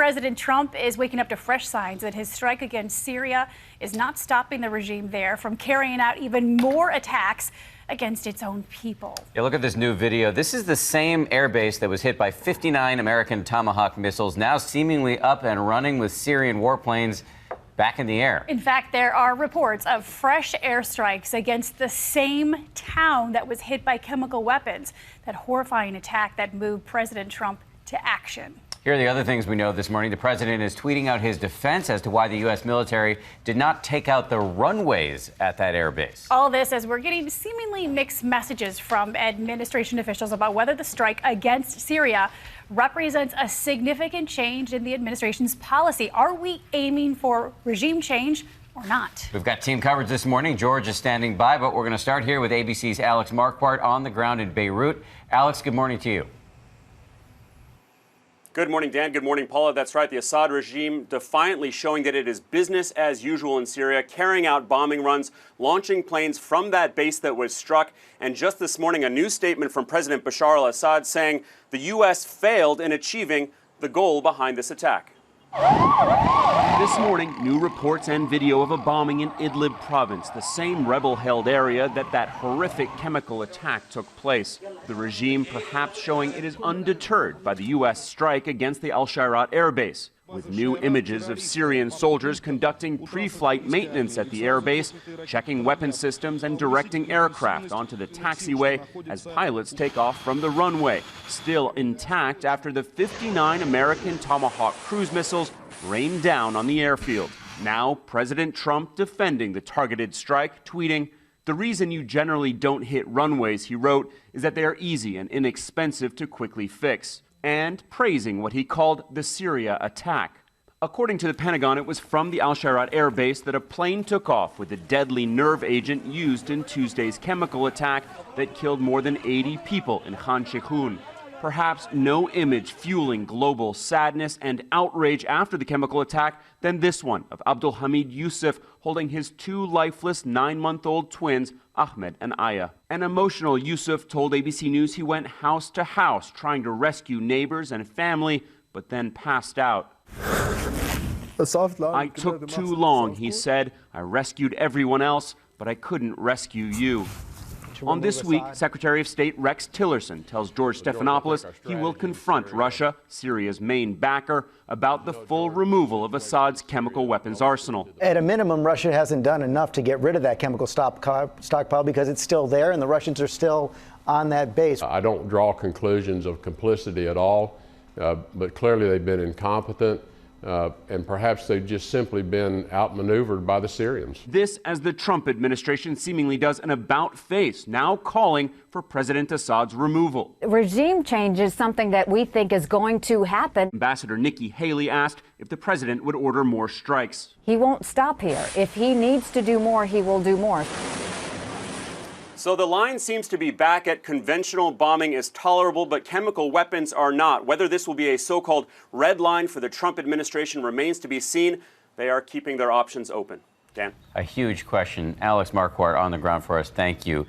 President Trump is waking up to fresh signs that his strike against Syria is not stopping the regime there from carrying out even more attacks against its own people. Yeah, look at this new video. This is the same airbase that was hit by 59 American Tomahawk missiles, now seemingly up and running with Syrian warplanes back in the air. In fact, there are reports of fresh airstrikes against the same town that was hit by chemical weapons. That horrifying attack that moved President Trump to action. Here are the other things we know this morning. The president is tweeting out his defense as to why the U.S. military did not take out the runways at that airbase. All this as we're getting seemingly mixed messages from administration officials about whether the strike against Syria represents a significant change in the administration's policy. Are we aiming for regime change or not? We've got team coverage this morning. George is standing by, but we're going to start here with ABC's Alex Marquardt on the ground in Beirut. Alex, good morning to you. Good morning, Dan. Good morning, Paula. That's right. The Assad regime defiantly showing that it is business as usual in Syria, carrying out bombing runs, launching planes from that base that was struck. And just this morning, a new statement from President Bashar al-Assad saying the U.S. failed in achieving the goal behind this attack. This morning, new reports and video of a bombing in Idlib province, the same rebel-held area that horrific chemical attack took place. The regime perhaps showing it is undeterred by the U.S. strike against the Al-Shairat airbase, with new images of Syrian soldiers conducting pre-flight maintenance at the airbase, checking weapon systems and directing aircraft onto the taxiway as pilots take off from the runway, still intact after the 59 American Tomahawk cruise missiles rained down on the airfield. Now, President Trump defending the targeted strike, tweeting, "The reason you generally don't hit runways," he wrote, "is that they are easy and inexpensive to quickly fix," and praising what he called the Syria attack. According to the Pentagon, it was from the Al-Shairat air base that a plane took off with the deadly nerve agent used in Tuesday's chemical attack that killed more than 80 people in Khan Sheikhoun. Perhaps no image fueling global sadness and outrage after the chemical attack than this one of Abdul Hamid Yusuf holding his two lifeless 9-month-old twins, Ahmed and Aya. An emotional Yusuf told ABC News he went house to house trying to rescue neighbors and family, but then passed out. "I took too long," he said. "I rescued everyone else, but I couldn't rescue you." On This Week, Secretary of State Rex Tillerson tells George Stephanopoulos he will confront Russia, Syria's main backer, about the full removal of Assad's chemical weapons arsenal. At a minimum, Russia hasn't done enough to get rid of that chemical stockpile because it's still there and the Russians are still on that base. I don't draw conclusions of complicity at all, but clearly they've been incompetent. And perhaps they've just simply been outmaneuvered by the Syrians. This as the Trump administration seemingly does an about-face, now calling for President Assad's removal. Regime change is something that we think is going to happen. Ambassador Nikki Haley asked if the president would order more strikes. He won't stop here. If he needs to do more, he will do more. So the line seems to be back at conventional bombing is tolerable, but chemical weapons are not. Whether this will be a so-called red line for the Trump administration remains to be seen. They are keeping their options open. Dan? A huge question. Alex Marquardt on the ground for us. Thank you.